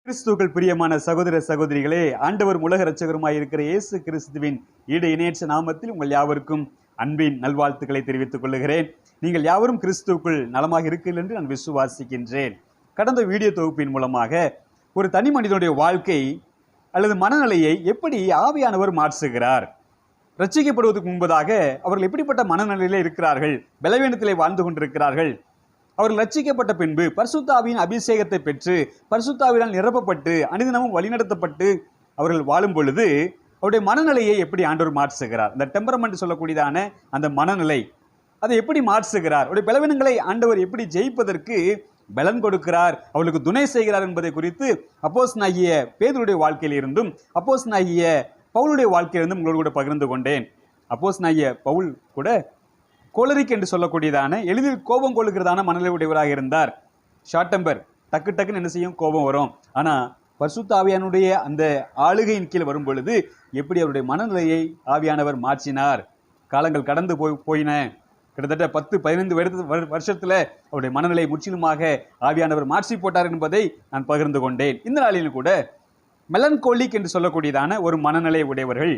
கிறிஸ்துவுக்குள் பிரியமான சகோதர சகோதரிகளே, ஆண்டவர் உலக இரட்சகருமாய் இருக்கிற இயேசு கிறிஸ்துவின் ஈடு இணையற்ற நாமத்தில் உங்கள் யாவருக்கும் அன்பின் நல்வாழ்த்துக்களை தெரிவித்துக் கொள்கிறேன். நீங்கள் யாவரும் கிறிஸ்துவுக்குள் நலமாக இருக்கிறீர்கள் என்று நான் விசுவாசிக்கின்றேன். கடந்த வீடியோ தொகுப்பின் மூலமாக ஒரு தனி மனிதனுடைய வாழ்க்கை அல்லது மனநிலையை எப்படி ஆவியானவர் மாற்றுகிறார், ரட்சிக்கப்படுவதற்கு முன்பதாக அவர்கள் எப்படிப்பட்ட மனநிலையிலே இருக்கிறார்கள், பலவீனத்திலே வாழ்ந்து கொண்டிருக்கிறார்கள், அவர்கள் ரட்சிக்கப்பட்ட பின்பு பரிசுத்த ஆவியின் அபிஷேகத்தை பெற்று பரிசுத்த ஆவியால் நிரப்பப்பட்டு அனுதினமும் வழிநடத்தப்பட்டு அவர்கள் வாழும் பொழுது அவருடைய மனநிலையை எப்படி ஆண்டவர் மாற்றுகிறார், அந்த டெம்பரமெண்ட் சொல்லக்கூடியதான அந்த மனநிலை அதை எப்படி மாற்றுகிறார், அவருடைய பலவீனங்களை ஆண்டவர் எப்படி ஜெயிப்பதற்கு பலன் கொடுக்கிறார், அவர்களுக்கு துணை செய்கிறார் என்பதை குறித்து அப்போஸ்தலனாகிய பேதுருடைய வாழ்க்கையில் இருந்தும் அப்போஸ்தலனாகிய பவுலுடைய வாழ்க்கையிலிருந்தும் உங்களோடு கூட பகிர்ந்து கொண்டேன். அப்போஸ்தலனாகிய பவுல் கூட கோலரிக் என்று சொல்லக்கூடியதான எளிதில் கோபம் கொள்ளுகிறதான மனநிலை உடையவராக இருந்தார். ஷார்ட் டெம்பர், டக்கு டக்குன்னு என்ன செய்யும், கோபம் வரும். ஆனால் பரிசுத்த ஆவியானுடைய அந்த ஆளுகையின் கீழ் வரும் பொழுது எப்படி அவருடைய மனநிலையை ஆவியானவர் மாற்றினார். காலங்கள் கடந்து போயின. கிட்டத்தட்ட 10-15 வருஷத்துல அவருடைய மனநிலை முற்றிலுமாக ஆவியானவர் மாற்றி போட்டார் என்பதை நான் பகிர்ந்து கொண்டேன். இந்த நாளிலும் கூட மெலன்கோலிக் என்று சொல்லக்கூடியதான ஒரு மனநிலை உடையவர்கள்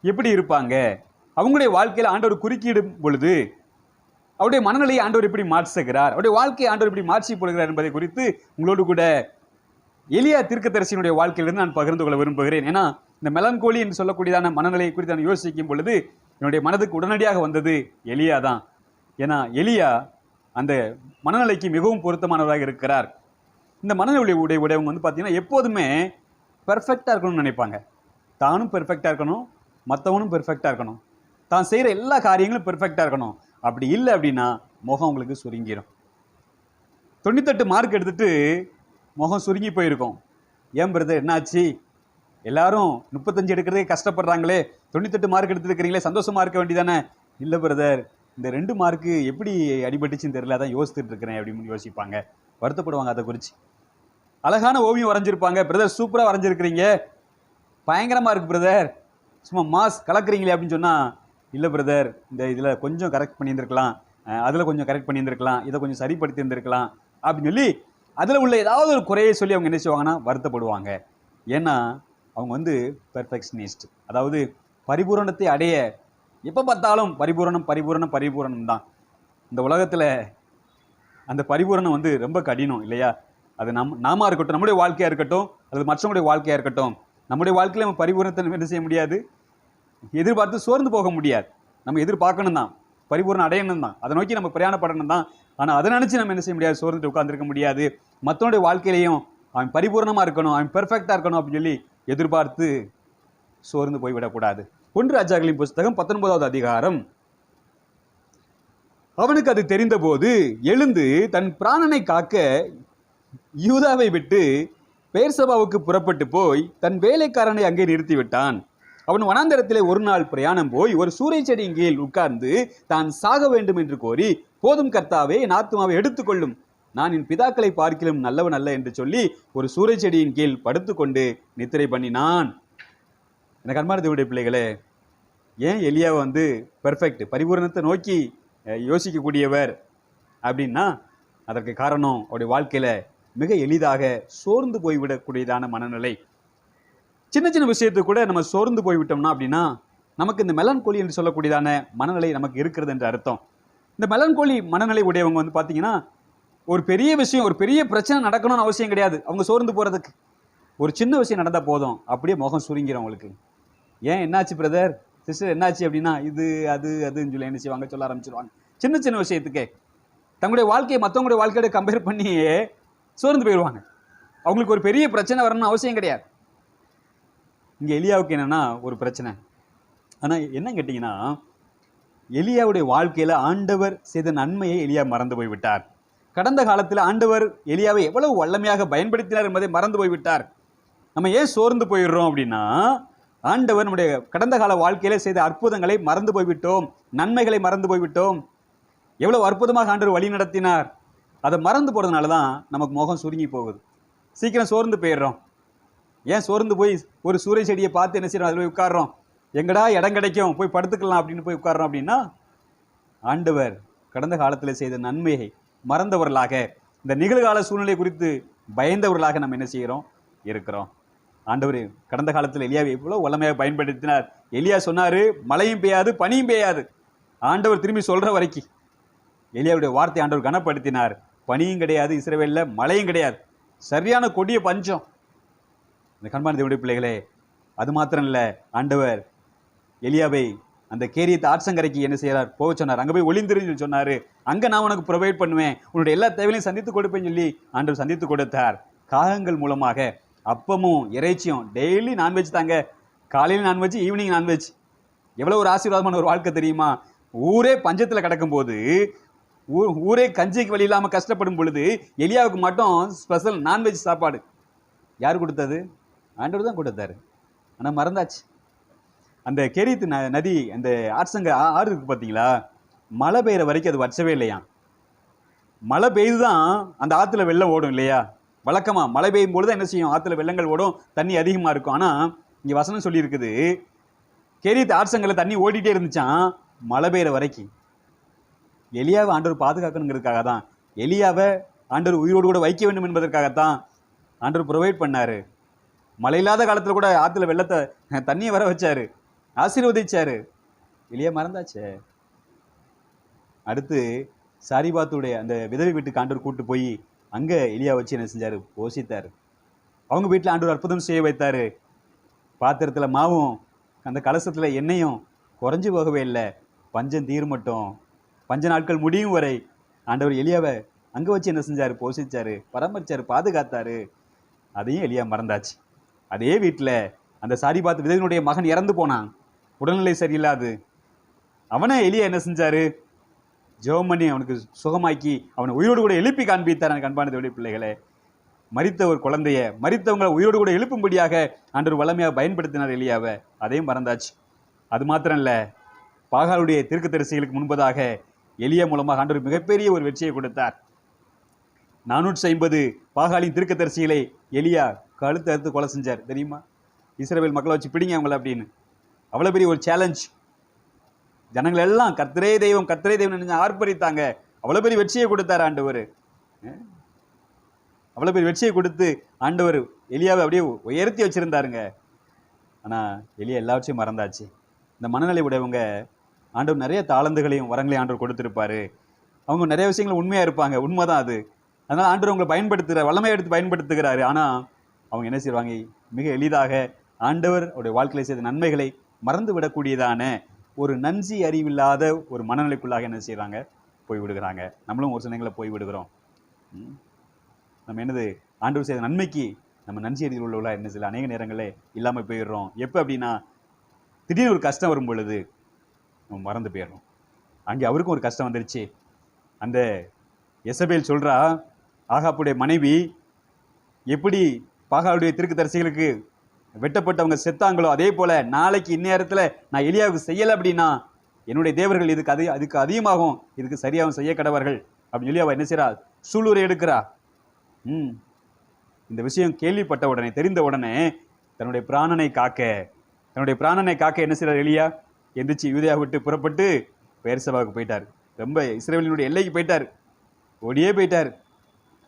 எப்படி இருப்பாங்க, அவங்களுடைய வாழ்க்கையில் ஆண்டவர் குறுக்கிடும் பொழுது அவருடைய மனநிலையை ஆண்டவர் எப்படி மாற்றுகிறார், அவருடைய வாழ்க்கையை ஆண்டவர் எப்படி மாற்றி போடுகிறார் என்பதை குறித்து உங்களோடு கூட எலியா தீர்க்கதரிசியினுடைய வாழ்க்கையிலிருந்து நான் பகிர்ந்து கொள்ள விரும்புகிறேன். ஏன்னா இந்த மெலன்கோலி என்று சொல்லக்கூடியதான மனநிலையை குறித்து நான் யோசிக்கும் பொழுது என்னுடைய மனதுக்கு உடனடியாக வந்தது எலியா தான். ஏன்னா எலியா அந்த மனநிலைக்கு மிகவும் பொருத்தமானவராக இருக்கிறார். இந்த மனநிலை உடையவங்க பார்த்தீங்கன்னா எப்போதுமே பெர்ஃபெக்டாக இருக்கணும்னு நினைப்பாங்க. தானும் பெர்ஃபெக்டாக இருக்கணும், மற்றவனும் பெர்ஃபெக்டாக இருக்கணும், தான் செய்கிற எல்லா காரியங்களும் பெர்ஃபெக்டாக இருக்கணும். அப்படி இல்லை அப்படின்னா முகம் உங்களுக்கு சுருங்கிடும். 98 மார்க் எடுத்துட்டு முகம் சுருங்கி போயிருக்கும். ஏன் பிரதர் என்னாச்சு, எல்லாரும் 35 எடுக்கிறதே கஷ்டப்படுறாங்களே, 98 மார்க் எடுத்துருக்கிறீங்களே, சந்தோஷமா இருக்க வேண்டியதானே. இல்லை பிரதர், இந்த 2 மார்க்கு எப்படி அடிபட்டுச்சுன்னு தெரியல, அதான் யோசித்துட்டு இருக்கிறேன் அப்படின்னு யோசிப்பாங்க, வருத்தப்படுவாங்க. அதை குறித்து அழகான ஓவியம் வரைஞ்சிருப்பாங்க. பிரதர் சூப்பராக வரைஞ்சிருக்கிறீங்க, பயங்கரமாக இருக்கு பிரதர், சும்மா மாஸ் கலக்குறீங்களே அப்படின்னு சொன்னால், இல்லை பிரதர் இந்த இதில் கொஞ்சம் கரெக்ட் பண்ணியிருந்திருக்கலாம், அதில் கொஞ்சம் கரெக்ட் பண்ணியிருந்திருக்கலாம், இதை கொஞ்சம் சரிப்படுத்தி இருந்திருக்கலாம் அப்படின்னு சொல்லி அதில் உள்ள ஏதாவது ஒரு குறையை சொல்லி அவங்க என்ன செய்வாங்கன்னா வருத்தப்படுவாங்க. ஏன்னா அவங்க பெர்ஃபெக்ஷனிஸ்ட், அதாவது பரிபூரணத்தை அடைய எப்போ பார்த்தாலும் பரிபூரணம் பரிபூரணம் பரிபூரணம் தான். இந்த உலகத்தில் அந்த பரிபூரணம் ரொம்ப கடினம் இல்லையா. அது நாம இருக்கட்டும், நம்முடைய வாழ்க்கையாக இருக்கட்டும், அல்லது மற்றவங்களுடைய வாழ்க்கையாக இருக்கட்டும், நம்முடைய வாழ்க்கையில் நம்ம பரிபூரணத்தை என்ன செய்ய முடியாது, எதிர்பார்த்து சோர்ந்து போக முடியாது. நம்ம எதிர்பார்க்கணும் தான், பரிபூர்ணம் அடையணும் தான், அதை நோக்கி நம்ம பிரயாணப்படணும் தான். ஆனால் அதை நினச்சி நம்ம என்ன செய்ய முடியாது, சோர்ந்துட்டு உட்காந்துருக்க முடியாது. மற்றவனுடைய வாழ்க்கையிலையும் அவன் பரிபூர்ணமாக இருக்கணும், அவன் பெர்ஃபெக்டாக இருக்கணும் அப்படின்னு சொல்லி எதிர்பார்த்து சோர்ந்து போய்விடக்கூடாது. 1 ராஜாக்களின் புஸ்தகம் 19வது அதிகாரம். அவனுக்கு அது தெரிந்த போது எழுந்து தன் பிராணனை காக்க யூதாவை விட்டு பெயர்சபாவுக்கு புறப்பட்டு போய் தன் வேலைக்காரனை அங்கே நிறுத்திவிட்டான். அவன் வனாந்தரத்திலே ஒரு நாள் பிரயாணம் போய் ஒரு சூறை செடியின் கீழ் உட்கார்ந்து தான் சாக வேண்டும் என்று கோரி, போதும் கர்த்தாவே, என் ஆத்துமாவை எடுத்துக்கொள்ளும், நான் என் பிதாக்களை பார்க்கிலும் நல்லவன் அல்ல என்று சொல்லி ஒரு சூறை செடியின் கீழ் படுத்துக்கொண்டு நித்திரை பண்ணினான். எனக்கு அன்பான தேவனுடைய பிள்ளைகளே, ஏன் எலியா பெர்ஃபெக்ட் பரிபூரணத்தை நோக்கி யோசிக்கக்கூடியவர் அப்படின்னா அதற்கு காரணம் அவருடைய வாழ்க்கையில மிக எளிதாக சோர்ந்து போய்விடக்கூடியதான மனநிலை. சின்ன சின்ன விஷயத்துக்கு கூட நம்ம சோர்ந்து போய்விட்டோம்னா அப்படின்னா நமக்கு இந்த மெலன்கோலி என்று சொல்லக்கூடியதான மனநிலை நமக்கு இருக்கிறது என்று அர்த்தம். இந்த மெலன்கோலி மனநிலை உடையவங்க பார்த்தீங்கன்னா ஒரு பெரிய விஷயம், ஒரு பெரிய பிரச்சனை நடக்கணும்னு அவசியம் கிடையாது அவங்க சோர்ந்து போகிறதுக்கு. ஒரு சின்ன விஷயம் நடந்தால் போதும், அப்படியே முகம் சுருங்கிடும் அவங்களுக்கு. ஏன் என்னாச்சு பிரதர் சிஸ்டர் என்னாச்சு அப்படின்னா இது அது அதுன்னு சொல்லி என்ன செய்வாங்க, சொல்ல ஆரம்பிச்சிருவாங்க. சின்ன சின்ன விஷயத்துக்கே தங்களுடைய வாழ்க்கையை மற்றவங்களுடைய வாழ்க்கையோட கம்பேர் பண்ணி சோர்ந்து போயிடுவாங்க. அவங்களுக்கு ஒரு பெரிய பிரச்சனை வரணும்னு அவசியம் கிடையாது. இங்கே எலியாவுக்கு என்னன்னா ஒரு பிரச்சனை. ஆனால் என்ன கேட்டிங்கன்னா, எலியாவுடைய வாழ்க்கையில் ஆண்டவர் செய்த நன்மையை எலியா மறந்து போய்விட்டார். கடந்த காலத்தில் ஆண்டவர் எலியாவை எவ்வளவு வல்லமையாக பயன்படுத்தினார் என்பதை மறந்து போய்விட்டார். நம்ம ஏன் சோர்ந்து போயிடுறோம் அப்படின்னா, ஆண்டவர் நம்முடைய கடந்த கால வாழ்க்கையில செய்த அற்புதங்களை மறந்து போய்விட்டோம், நன்மைகளை மறந்து போய்விட்டோம். எவ்வளவு அற்புதமாக ஆண்டவர் வழி நடத்தினார், அதை மறந்து போறதுனால தான் நமக்கு முகம் சுருங்கி போகுது, சீக்கிரம் சோர்ந்து போயிடுறோம். ஏன் சோர்ந்து போய் ஒரு சூறை செடியை பார்த்து என்ன செய்யறோம், அதில் போய் உட்காடுறோம், எங்கடா இடம் கிடைக்கும் போய் படுத்துக்கலாம் அப்படின்னு போய் உட்காடுறோம். அப்படின்னா ஆண்டவர் கடந்த காலத்தில் செய்த நன்மையை மறந்தவர்களாக, இந்த நிகழ்கால சூழ்நிலை குறித்து பயந்தவர்களாக நம்ம என்ன செய்கிறோம், இருக்கிறோம். ஆண்டவர் கடந்த காலத்தில் எலியாவை எவ்வளவு வல்லமையாக பயன்படுத்தினார். எலியா சொன்னாரு, மழையும் பெய்யாது பனியும் பெய்யாது. ஆண்டவர் திரும்பி சொல்ற வரைக்கும் எலியாவுடைய வார்த்தை ஆண்டவர் கனப்படுத்தினார். பனியும் கிடையாது இஸ்ரவேல்ல, மழையும் கிடையாது, சரியான கொடிய பஞ்சம். இந்த கண்பான தேவனுடைய பிள்ளைகளே, அது மாத்திரம் இல்ல, ஆண்டவர் எலியாவை அந்த கேரியத்தை ஆற்றங்கரைக்கு என்ன செய்யறார் போக சொன்னார். அங்க போய் ஒளிந்திருந்து சொன்னாரு, அங்க நான் உனக்கு ப்ரொவைட் பண்ணுவேன், உன்னுடைய எல்லா தேவையிலையும் சந்தித்து கொடுப்பேன்னு சொல்லி ஆண்டவர் சந்தித்து கொடுத்தார். காகங்கள் மூலமாக அப்பமும் இறைச்சியும், டெய்லி நான்வெஜ் தாங்க. காலையில் நான்வெஜ், ஈவினிங் நான்வெஜ். எவ்வளவு ஒரு ஆசீர்வாதமான ஒரு வாழ்க்கை தெரியுமா? ஊரே பஞ்சத்தில் கிடக்கும் போது, ஊரே கஞ்சிக்கு வழி இல்லாமல் கஷ்டப்படும் பொழுது எலியாவுக்கு மட்டும் ஸ்பெஷல் நான்வெஜ் சாப்பாடு. யார் கொடுத்தது? ஆண்டவர் தான் கொடுத்தாரு. ஆனால் மறந்தாச்சு. அந்த கெரித் நதி, அந்த ஆற்சங்க ஆறு இருக்கு பார்த்தீங்களா, மழை பெய்கிற வரைக்கும் அது வச்சவே இல்லையா. மழை பெய்து தான் அந்த ஆற்றுல வெள்ளம் ஓடும் இல்லையா. வழக்கமாக மழை பெய்யும் பொழுது என்ன செய்யும், ஆற்றுல வெள்ளங்கள் ஓடும், தண்ணி அதிகமாக இருக்கும். ஆனால் இங்கே வசனம் சொல்லியிருக்குது, கெரித் ஆற்சங்கில் தண்ணி ஓடிட்டே இருந்துச்சான் மழை பெய்கிற வரைக்கும். எலியாவை ஆண்டவர் பாதுகாக்கணுங்கிறதுக்காக தான், எலியாவை ஆண்டவர் உயிரோடு கூட வைக்க வேண்டும் என்பதற்காகத்தான் ஆண்டவர் ப்ரொவைட் பண்ணாரு. மழை இல்லாத காலத்தில் கூட ஆற்றுல வெள்ளத்தை தண்ணியை வர வச்சாரு, ஆசீர்வதிச்சாரு. எலியா மறந்தாச்சே. அடுத்து சாரிபாத்துடைய அந்த விதவை வீட்டுக்கு ஆண்டவர் கூட்டு போய் அங்கே எலியா வச்சு என்ன செஞ்சாரு, போஷித்தார். அவங்க வீட்டில் ஆண்டவர் அற்புதம் செய்ய வைத்தாரு. பாத்திரத்தில் மாவும் அந்த கலசத்தில் எண்ணெயும் குறைஞ்சு போகவே இல்லை. பஞ்சம் தீர்மட்டும், பஞ்ச நாட்கள் முடியும் வரை ஆண்டவர் எலியாவை அங்கே வச்சு என்ன செஞ்சார், போஷிச்சாரு, பராமரிச்சாரு, பாதுகாத்தாரு. அதையும் எலியா மறந்தாச்சு. அதே வீட்டில் அந்த சாரிபாத் விதவினுடைய மகன் இறந்து போனான், உடல்நிலை சரியில்லாது. அவனை எலியா என்ன செஞ்சாரு, ஜெபம் பண்ணி அவனுக்கு சுகமாக்கி அவனை உயிரோடு கூட எழுப்பி காண்பித்தார். எனக்கு அன்பான தேவனுடைய பிள்ளைகளே, மரித்த ஒரு குழந்தைய, மரித்தவங்களை உயிரோடு கூட எழுப்பும்படியாக ஆண்டவர் வல்லமையாக பயன்படுத்தினார் எலியாவை. அதையும் மறந்தாச்சு. அது மாத்திரம் இல்லை, பாகாலுடைய தீர்க்கதரிசிகளுக்கு முன்பதாக எலியா மூலமாக ஆண்டவர் மிகப்பெரிய ஒரு வெற்றியை கொடுத்தார். 450 பாகாலின் தீர்க்கதரிசிகளை எலியா கழுத்து அறுத்து கொலை செஞ்சார். தெரியுமா? இஸ்ரவேல் மக்களை வச்சு பிடிங்க அவங்கள அப்படின்னு. அவ்வளோ பெரிய ஒரு சேலஞ்ச். ஜனங்கள் எல்லாம் கர்த்தரே தெய்வம் கர்த்தரே தெய்வம் ஆர்ப்பரித்தாங்க. அவ்வளோ பெரிய வெற்றியை கொடுத்தார் ஆண்டவர். அவ்வளோ பெரிய வெற்றியை கொடுத்து ஆண்டவர் எலியாவை அப்படியே உயர்த்தி வச்சிருந்தாருங்க. ஆனால் எலியா எல்லாவற்றையும் மறந்தாச்சு. இந்த மனநிலை உடையவங்க ஆண்டவர் நிறைய தாளந்துகளையும் வரங்களையும் ஆண்டவர் கொடுத்துருப்பாரு. அவங்க நிறைய விஷயங்கள் உண்மையாக இருப்பாங்க, உண்மைதான் அது. அதனால் ஆண்டவர் அவங்களை பயன்படுத்துகிற வல்லமையை எடுத்து பயன்படுத்துகிறாரு. ஆனால் அவங்க என்ன செய்வாங்க, மிக எளிதாக ஆண்டவர் அவருடைய வாழ்க்கையில் செய்த நன்மைகளை மறந்து விடக்கூடியதான ஒரு நன்றி அறிவில்லாத ஒரு மனநிலைக்குள்ளாக என்ன செய்கிறாங்க, போய் விடுகிறாங்க. நம்மளும் ஒரு சில நேரங்களில் போய் விடுகிறோம். நம்ம என்னது, ஆண்டவர் செய்த நன்மைக்கு நம்ம நன்றி அறிவில் உள்ளவர்களாக என்ன செய்யலாம், அநேக நேரங்களில் இல்லாமல் போயிடுறோம். எப்போ அப்படின்னா, திடீர்னு ஒரு கஷ்டம் வரும் பொழுது நம்ம மறந்து போயிடுறோம். அங்கே அவருக்கும் ஒரு கஷ்டம் வந்துருச்சு. அந்த எசபேல் சொல்கிறா, ஆகாப்புடைய மனைவி எப்படி பாகாவுடைய தீர்க்கதரிசிகளுக்கு வெட்டப்பட்டவங்க செத்தாங்களோ அதே போல் நாளைக்கு இந்நேரத்தில் நான் எலியாவுக்கு செய்யலை அப்படின்னா என்னுடைய தேவர்கள் அதுக்கு அதிகமாகும், இதுக்கு சரியாகவும் செய்ய கடவர்கள் அப்படின்னு சொல்லி அவள் என்ன செய்கிறா, சூளுரை எடுக்கிறா. இந்த விஷயம் கேள்விப்பட்ட உடனே, தெரிந்த உடனே தன்னுடைய பிராணனை காக்க என்ன செய்கிறார் எலியா, எந்திரிச்சு யூதேயா விட்டு புறப்பட்டு பெயர்சபாவுக்கு போயிட்டார். ரொம்ப இஸ்ரவேலினுடைய எல்லைக்கு போயிட்டார், ஓடியே போயிட்டார்.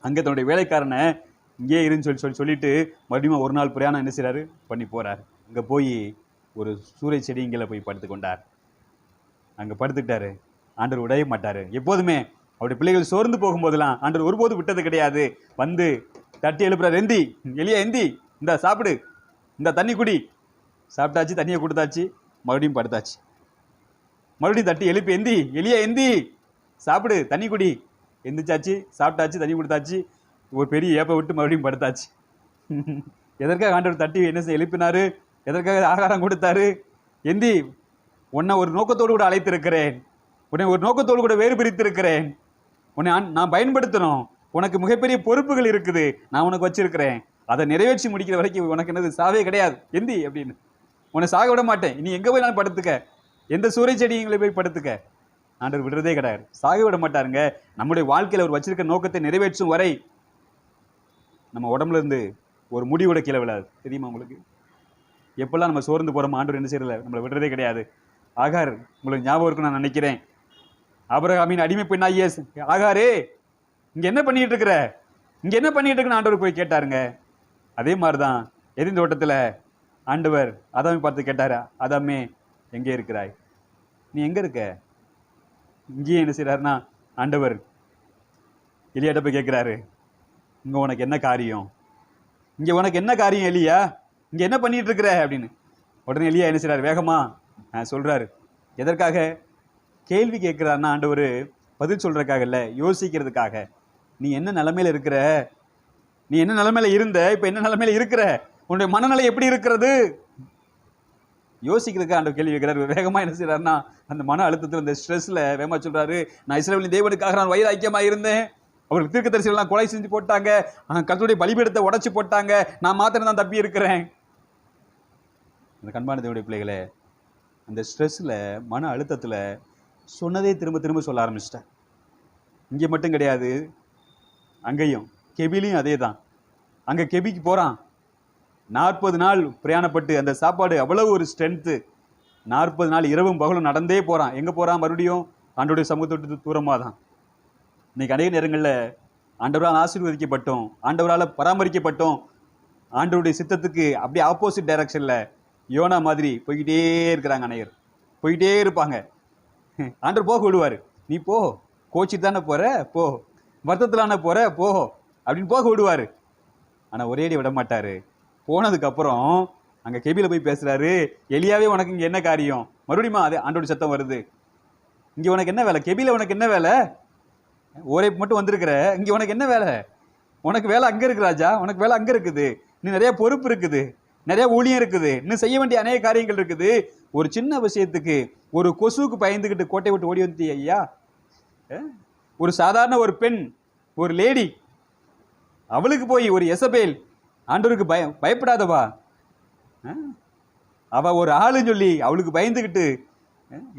அங்கே தன்னுடைய வேலைக்காரனை இங்கே இருன்னு சொல்லிட்டு மறுபடியும் ஒரு நாள் பிரயாணம் என்ன செய்கிறாரு பண்ணி போகிறார். அங்கே போய் ஒரு சூறை செடிங்களை போய் படுத்து கொண்டார். அங்கே படுத்துக்கிட்டாரு. ஆண்டவர் உடைய மாட்டார். எப்போதுமே அவருடைய பிள்ளைகள் சோர்ந்து போகும்போதெல்லாம் ஆண்டவர் ஒருபோது விட்டது கிடையாது. வந்து தட்டி எழுப்புறாரு, எந்தி எலியா எந்தி, இந்த சாப்பிடு, இந்த தண்ணி குடி. சாப்பிட்டாச்சு, தண்ணியை கொடுத்தாச்சு, மறுபடியும் படுத்தாச்சு. மறுபடியும் தட்டி எழுப்பி, எந்தி எலியா எந்தி, சாப்பிடு, தண்ணி குடி. எந்திரிச்சாச்சு, சாப்பிட்டாச்சு, தண்ணி கொடுத்தாச்சு, ஒரு பெரிய ஏப்பை விட்டு மறுபடியும் படுத்தாச்சு. எதற்காக ஆண்டவர் தட்டி என்ன செய்ய எழுப்பினாரு, எதற்காக ஆகாரம் கொடுத்தாரு? எந்தி, உன்னை ஒரு நோக்கத்தோடு கூட அழைத்திருக்கிறேன், உன்னை ஒரு நோக்கத்தோடு கூட வேறு பிரித்திருக்கிறேன், உன்னை நான் பயன்படுத்தணும், உனக்கு மிகப்பெரிய பொறுப்புகள் இருக்குது, நான் உனக்கு வச்சிருக்கிறேன், அதை நிறைவேற்றி முடிக்கிற வரைக்கும் உனக்கு என்னது சாவே கிடையாது எந்தி அப்படின்னு. உன்னை சாக விட மாட்டேன், நீ எங்கே போய் நான் படுத்துக்க, எந்த சூறை செடிகளை போய் படுத்துக்க. ஆண்டவர் விடுறதே கிடையாது, சாக விட மாட்டாருங்க. நம்முடைய வாழ்க்கையில் அவர் வச்சிருக்க நோக்கத்தை நிறைவேற்றும் வரை நம்ம உடம்புல இருந்து ஒரு முடிவோட கீழே விழாது. தெரியுமா உங்களுக்கு? எப்பெல்லாம் நம்ம சோர்ந்து போகிறோம், ஆண்டவர் என்ன செய்யறதில்ல, நம்மளை விடுறதே கிடையாது. ஆகார், உங்களுக்கு ஞாபகம் இருக்குன்னு நான் நினைக்கிறேன், ஆபிரகாமின் அடிமை பெண்ணாகிய ஆகாரே, இங்கே என்ன பண்ணிட்டு இருக்கிற, இங்கே என்ன பண்ணிட்டு இருக்குன்னு ஆண்டவர் போய் கேட்டாருங்க. அதே மாதிரிதான் எதிர் தோட்டத்தில் ஆண்டவர் ஆதாமை பார்த்து கேட்டாரா, ஆதாமே எங்கே இருக்கிறாய், நீ எங்க இருக்க? இங்கேயும் என்ன செய்யறாருன்னா ஆண்டவர் எலியாட்ட போய் கேட்கிறாரு, இங்க உனக்கு என்ன காரியம், இங்க உனக்கு என்ன காரியம் எலியா, இங்க என்ன பண்ணிட்டு இருக்கிற அப்படின்னு. உடனே எலியா என்ன செய்யறாரு, வேகமா சொல்றாரு. எதற்காக கேள்வி கேட்கிறாருன்னா ஆண்டவர் பதில் சொல்றதுக்காக இல்ல, யோசிக்கிறதுக்காக. நீ என்ன நிலைமையில இருக்கிற, நீ என்ன நிலைமையில இருந்த, இப்ப என்ன நிலைமையில இருக்கிற, உன்னுடைய மனநிலை எப்படி இருக்கிறது யோசிக்கிறதுக்கு ஆண்டவர் கேள்வி கேட்கிறாரு. வேகமா என்ன செய்யறாருன்னா அந்த மன அழுத்தத்தில் இந்த ஸ்ட்ரெஸ்ல வேகமா சொல்றாரு, நான் இஸ்ரவேலின் தேவனுக்காக நான் வைராக்கியமா இருந்தேன், அவருக்கு தீர்க்கதரிசிகள் எல்லாம் கொலை செஞ்சு போட்டாங்க, கர்த்தருடைய பலிபீடத்தை உடைச்சு போட்டாங்க, நான் மாத்திரம் தான் தப்பி இருக்கிறேன். அந்த கண்பான தேவனுடைய பிள்ளைகளே, அந்த ஸ்ட்ரெஸ்ல மன அழுத்தத்துல சொன்னதே திரும்ப திரும்ப சொல்ல ஆரம்பிச்சிட்டேன். இங்கே மட்டும் கிடையாது, அங்கேயும் கெபிலையும் அதே தான். அங்க கெபிக்கு போறான், 40 நாள் பிரயாணப்பட்டு, அந்த சாப்பாடு அவ்வளவு ஒரு ஸ்ட்ரென்த்து, 40 நாள் இரவும் பகலும் நடந்தே போறான். எங்க போறான், மறுபடியும் ஆண்டவருடைய சமூகத்தை தூரமாக தான். இன்னைக்கு அநேக நேரங்களில் ஆண்டவரால் ஆசீர்வதிக்கப்பட்டோம், ஆண்டவரால் பராமரிக்கப்பட்டோம், ஆண்டவருடைய சித்தத்துக்கு அப்படியே ஆப்போசிட் டைரக்ஷன்ல யோனா மாதிரி போய்கிட்டே இருக்கிறாங்க. அநேகர் போய்கிட்டே இருப்பாங்க. ஆண்டவர் போக விடுவார், நீ போ, கோச்சிட்டு தானே போற போ, வருத்தத்திலான போற போ அப்படின்னு போக விடுவார். ஆனால் ஒரேடி விட மாட்டாரு. போனதுக்கு அப்புறம் அங்க கெபில போய் பேசுறாரு, எலியாவே உனக்கு இங்க என்ன காரியம், மறுபடியும் அது ஆண்டோட சத்தம் வருது, இங்க உனக்கு என்ன வேலை, கெபில உனக்கு என்ன வேலை, ஒரே மட்டும் வந்திருக்கிற, இங்க உனக்கு என்ன வேலை, உனக்கு வேலை அங்க இருக்கு ராஜா, உனக்கு வேலை அங்க இருக்குது, நீ நிறைய பொறுப்பு இருக்குது, நிறைய ஊழியம் இருக்குது, இன்னும் செய்ய வேண்டிய அநேக காரியங்கள் இருக்குது. ஒரு சின்ன விஷயத்துக்கு ஒரு கொசுவுக்கு பயந்துகிட்டு கோட்டை விட்டு ஓடி வந்து ஐயா, ஒரு சாதாரண ஒரு பெண், ஒரு லேடி, அவளுக்கு போய் ஒரு எசபேல் ஆண்டவருக்கு பயப்படாதவா, அவ ஒரு ஆளுன்னு சொல்லி அவளுக்கு பயந்துகிட்டு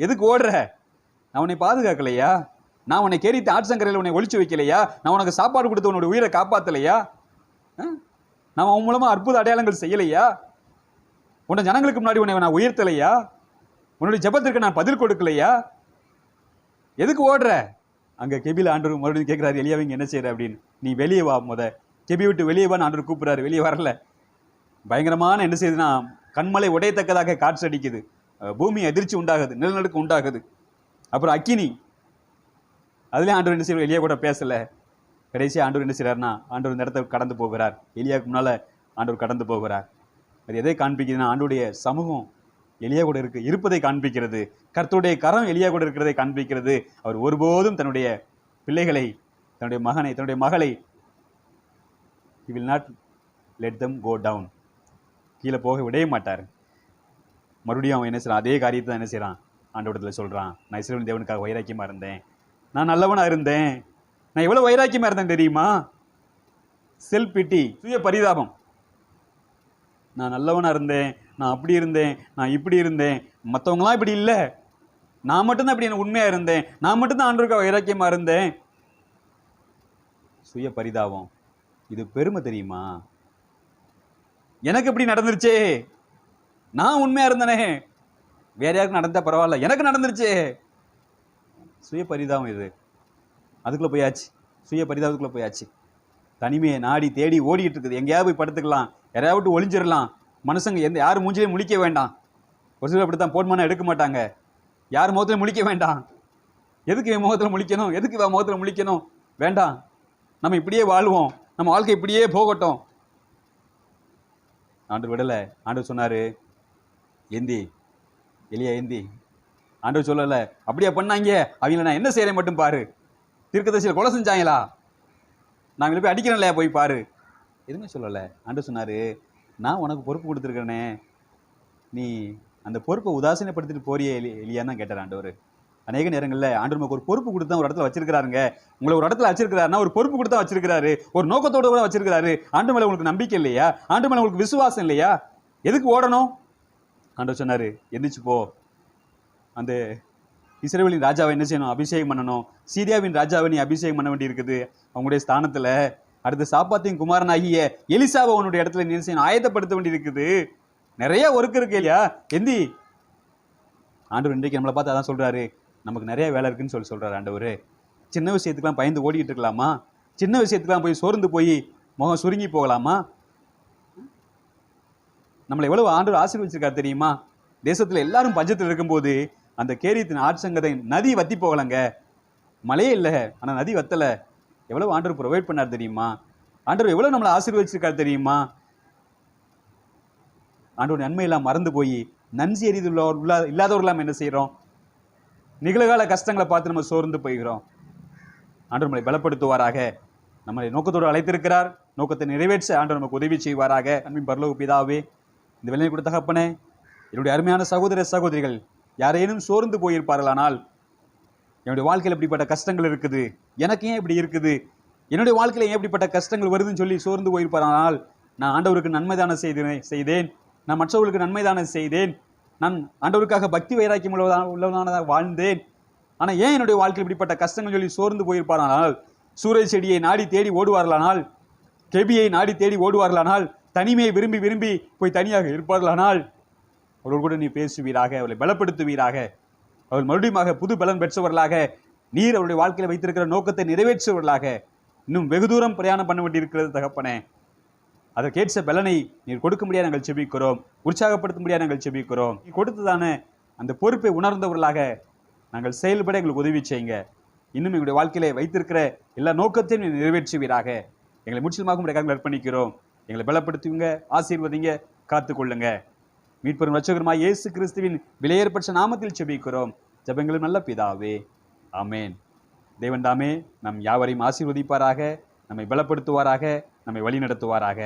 எதுக்கு ஓடுற, நான் உன்னை பாதுகாக்கலையா, நான் உன்னை கேரித்து ஆட்சங்கரையில் உன்னை ஒழிச்சு வைக்கலையா, நான் உனக்கு சாப்பாடு கொடுத்து உன்னோட உயிரை காப்பாத்தலையா, நான் உன் மூலமா அற்புத அடையாளங்கள் செய்யலையா, உன்னை ஜனங்களுக்கு முன்னாடி உன்னை நான் உயர்த்தலையா, உன்னுடைய ஜெபத்திற்கு நான் பதில் கொடுக்கலையா, எதுக்கு ஓடுற? அங்க கெபில ஆண்டவர் மறுபடியும் கேட்கிறாரு, எலியாவிங்க என்ன செய்யற அப்படின்னு. நீ வெளியே வா, கெபி விட்டு வெளியே வான்னு ஆண்டவர் கூப்பிடுறாரு. வெளியே வரல. பயங்கரமான என்ன செய்யுதுன்னா கண்மலை உடையத்தக்கதாக காற்று அடிக்குது, பூமி அதிர்ச்சி உண்டாகுது, நிலநடுக்கம் உண்டாகுது, அப்புறம் அக்கினி. அதுலேயும் ஆண்டவர் என்ன செய்வார், எலியா கூட பேசல. கடைசி ஆண்டவர் என்ன செய்யறாருன்னா ஆண்டவர் இந்த இடத்த கடந்து போகிறார். எலியாவுக்கு முன்னால ஆண்டவர் கடந்து போகிறார். அது எதை காண்பிக்குதுன்னா ஆண்டவருடைய சமூகம் எலியா கூட இருப்பதை காண்பிக்கிறது. கர்த்தருடைய கரம் எலியா கூட இருக்கிறதை காண்பிக்கிறது. அவர் ஒருபோதும் தன்னுடைய பிள்ளைகளை, தன்னுடைய மகனை, தன்னுடைய மகளை he will not let them go down, கீழே போக விடவே மாட்டார். மறுபடியும் அவன் என்ன செய்யறான், அதே காரியத்தை தான் என்ன செய்யறான், ஆண்டவரிடத்தில் சொல்றான், நான் இஸ்ரவேல் தேவனுக்காக வைராக்கியமா இருந்தேன், நான் நல்லவனா இருந்தேன், நான் எவ்வளவு வைராக்கியமா இருந்தேன் தெரியுமா, செல்ஃப் பிட்டி, சுய பரிதாபம், நான் நல்லவனா இருந்தேன், நான் அப்படி இருந்தேன், நான் இப்படி இருந்தேன், மற்றவங்களாம் இப்படி இல்லை, நான் மட்டும்தான் இப்படி உண்மையா இருந்தேன், நான் மட்டும்தான் ஆண்டவருக்காக வைராக்கியமா இருந்தேன். சுய பரிதாபம், இது பெருமை தெரியுமா, எனக்கு இப்படி நடந்துருச்சே, நான் உண்மையா இருந்தனே, வேற யாருக்கு நடந்தா பரவாயில்ல, எனக்கு நடந்துருச்சே. சுய பரிதாபம் இது. அதுக்குள்ள போயாச்சு, சுய பரிதாபத்துக்குள்ள போயாச்சு. தனிமையை நாடி தேடி ஓடிட்டு இருக்குது. எங்கேயாவது போய் படுத்துக்கலாம், யாரையாவது ஒளிஞ்சிடலாம், மனுஷங்க யார் மூஞ்சிலையும் முழிக்க வேண்டாம். ஒரு சிலர் அப்படித்தான் போன்மானா எடுக்க மாட்டாங்க, யார் முகத்துல முழிக்க வேண்டாம். எதுக்கு என் முகத்துல முழிக்கணும், எதுக்கு இவன் முகத்துல முழிக்கணும், வேண்டாம், நம்ம இப்படியே வாழ்வோம், நம்ம வாழ்க்கை இப்படியே போகட்டும். ஆண்டவர் விடலை. ஆண்டவர் சொன்னாரு, ஏந்தி எலியா ஏந்தி. ஆண்டவர் சொல்லலை, அப்படியே பண்ணாங்க, அவங்கள நான் என்ன செய்யறேன் மட்டும் பாரு, தீர்க்கதரிசிகளை கொலை செஞ்சாங்களா, நாங்கள் போய் அடிக்கிறேன் இல்லையா, போய் பாரு, எதுவுமே சொல்லலை. ஆண்டவர் சொன்னாரு, நான் உனக்கு பொறுப்பு கொடுத்துருக்கேனே, நீ அந்த பொறுப்பை உதாசீனப்படுத்திட்டு போறியே எலியான்னு தான் கேட்டார் ஆண்டவர். அநேக நேரங்களில் ஆண்டவர் நமக்கு ஒரு பொறுப்பு கொடுத்தா ஒரு இடத்துல வச்சிருக்கிறாருங்க. உங்களை ஒரு இடத்துல வச்சிருக்கிறாருன்னா ஒரு பொறுப்பு கொடுத்தா வச்சிருக்கிறாரு, ஒரு நோக்கத்தோட கூட வச்சிருக்கிறாரு. ஆண்டு மேல உங்களுக்கு நம்பிக்கை இல்லையா, ஆண்டு மேல உங்களுக்கு விசுவாசம் இல்லையா, எதுக்கு ஓடணும்? ஆண்டவர் சொன்னாரு, எந்திரிச்சு போ, அந்த இஸ்ரவேலின் ராஜாவை என்ன செய்யணும், அபிஷேகம் பண்ணணும். சீரியாவின் ராஜாவை நீ அபிஷேகம் பண்ண வேண்டி இருக்குது. அவங்களுடைய ஸ்தானத்துல அடுத்த சாப்பாத்தின் குமாரனாகிய எலிசாவை உன்னுடைய இடத்துல நீ செய்யணும், ஆயத்தப்படுத்த வேண்டி இருக்குது. நிறைய ஒர்க் இருக்கு இல்லையா, எந்தி. ஆண்டவர் இன்றைக்கு நம்மளை பார்த்து அதான் சொல்றாரு, நமக்கு நிறைய வேலை இருக்குன்னு சொல்றாரு ஆண்டவர். சின்ன விஷயத்துக்குலாம் பயந்து ஓடிக்கிட்டு இருக்கலாமா, சின்ன விஷயத்துக்குலாம் போய் சோர்ந்து போய் முகம் சுருங்கி போகலாமா, நம்மளை எவ்வளவு ஆண்டவர் ஆசீர்வதிச்சிருக்காரு தெரியுமா? தேசத்துல எல்லாரும் பஞ்சத்தில் இருக்கும்போது அந்த கேரியத்தின் ஆற்றங்கதை நதி வத்தி போகலங்க. மழையே இல்லை, ஆனா நதி வத்தல. எவ்வளவு ஆண்டவர் ப்ரொவைட் பண்ணார் தெரியுமா? ஆண்டவர் எவ்வளவு நம்மளை ஆசீர்வதிச்சிருக்காரு தெரியுமா? ஆண்டவர் நன்மை எல்லாம் மறந்து போய் நன்றி எறிது இல்லாதவர்களாம் என்ன செய்யறோம்? நிகழ்கால கஷ்டங்களை பார்த்து நம்ம சோர்ந்து போய்கிறோம். ஆண்டவர் நம்மளை பலப்படுத்துவாராக. நம்மளை நோக்கத்தோடு அழைத்திருக்கிறார். நோக்கத்தை நிறைவேற்ற ஆண்டவர் நமக்கு உதவி செய்வாராக. அன்பின் பரலோக பிதாவே, இந்த வேலையை கொடுத்த தகப்பனே, என்னுடைய அருமையான சகோதர சகோதரிகள் யாரேனும் சோர்ந்து போயிருப்பார்களானால், என்னுடைய வாழ்க்கையில் இப்படிப்பட்ட கஷ்டங்கள் இருக்குது, எனக்கு ஏன் இப்படி இருக்குது, என்னுடைய வாழ்க்கையில் ஏன் இப்படிப்பட்ட கஷ்டங்கள் வருதுன்னு சொல்லி சோர்ந்து போயிருப்பாரானால், நான் ஆண்டவருக்கு நன்மைதானம் செய்தேன், நான் மற்றவர்களுக்கு நன்மைதானம் செய்தேன், நான் ஆண்டவருக்காக பக்தி வைராக்கியம் உள்ளவனாக வாழ்ந்தேன், ஆனால் ஏன் என்னுடைய வாழ்க்கையில் இப்படிப்பட்ட கஷ்டங்கள் சொல்லி சோர்ந்து போயிருப்பாரானால், சூரிய செடியை நாடி தேடி ஓடுவார்களானால், கெபியை நாடி தேடி ஓடுவார்களானால், தனிமையை விரும்பி விரும்பி போய் தனியாக இருப்பார்களானால், அவர்கள் கூட நீ பேசுவீராக, அவர்களை பலப்படுத்துவீராக, அவர்கள் மறுபடியும் புது பலன் பெற்றவர்களாக, நீர் அவருடைய வாழ்க்கையில் வைத்திருக்கிற நோக்கத்தை நிறைவேற்றுவர்களாக, இன்னும் வெகு தூரம் பிரயாணம் பண்ண வேண்டியிருக்கிறது தகப்பனே. அதற்கேற்ற பலனை நீர் கொடுக்க முடியாது நாங்கள் செபிக்கிறோம், உற்சாகப்படுத்த முடியாது நாங்கள் செபிக்கிறோம். நீ கொடுத்ததான அந்த பொறுப்பை உணர்ந்தவர்களாக நாங்கள் செயல்பட எங்களுக்கு உதவி செய்யுங்க. இன்னும் எங்களுடைய வாழ்க்கையில வைத்திருக்கிற எல்லா நோக்கத்தையும் நிறைவேற்றுவீராக. எங்களை முற்றிலுமாக கரங்களில் அர்ப்பணிக்கிறோம். எங்களை பலப்படுத்துவீங்க, ஆசீர்வதிங்க, காத்துக்கொள்ளுங்க. மீட்பெரும் இரட்சகருமாய் இயேசு கிறிஸ்துவின் விலையேறப்பட்ட நாமத்தில் செபிக்கிறோம் ஜெபங்களும் நல்ல பிதாவே, ஆமேன். தேவன் தாமே நம் யாவரையும் ஆசீர்வதிப்பாராக, நம்மை பலப்படுத்துவாராக, நம்மை வழி நடத்துவாராக.